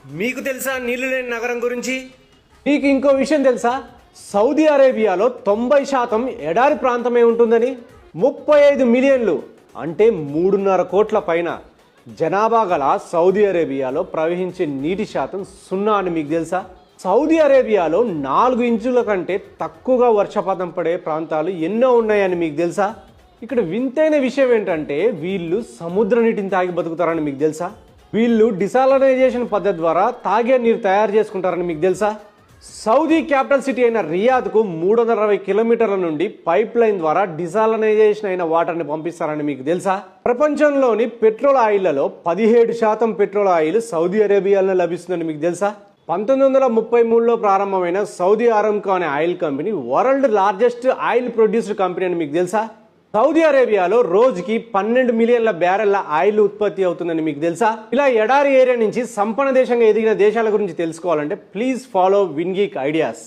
మీకు తెలుసా నీళ్లు లేని నగరం గురించి? మీకు ఇంకో విషయం తెలుసా? సౌదీ అరేబియాలో 90% ఎడారి ప్రాంతమే ఉంటుందని. 35 మిలియన్లు అంటే 3.5 కోట్ల పైన జనాభా గల సౌదీ అరేబియాలో ప్రవహించే నీటి శాతం 0 అని మీకు తెలుసా? సౌదీ అరేబియాలో 4 ఇంచుల కంటే తక్కువగా వర్షపాతం పడే ప్రాంతాలు ఎన్నో ఉన్నాయని మీకు తెలుసా? ఇక్కడ వింతైన విషయం ఏంటంటే వీళ్ళు సముద్ర నీటిని తాగి బతుకుతారని మీకు తెలుసా? వీళ్ళు డిసాలనైజేషన్ పద్ధతి ద్వారా తాగే నీరు తయారు చేసుకుంటారని మీకు తెలుసా? సౌదీ క్యాపిటల్ సిటీ అయిన రియాద్కు 360 కిలోమీటర్ల నుండి పైప్ లైన్ ద్వారా డిసాలనైజేషన్ అయిన వాటర్ని పంపిస్తారని మీకు తెలుసా? ప్రపంచంలోని పెట్రోల్ ఆయిల్లలో 17% పెట్రోల్ ఆయిల్ సౌదీ అరేబియాలో లభిస్తుందని మీకు తెలుసా? 1933లో ప్రారంభమైన సౌదీ అరామ్కో అనే oil company world largest oil producer company అని మీకు తెలుసా? సౌదీ అరేబియాలో రోజుకి 12 మిలియన్ల బ్యారెళ్ల ఆయిల్ ఉత్పత్తి అవుతుందని మీకు తెలుసా? ఇలా ఎడారి ఏరియా నుంచి సంపన్న దేశంగా ఎదిగిన దేశాల గురించి తెలుసుకోవాలంటే please follow win geek ideas.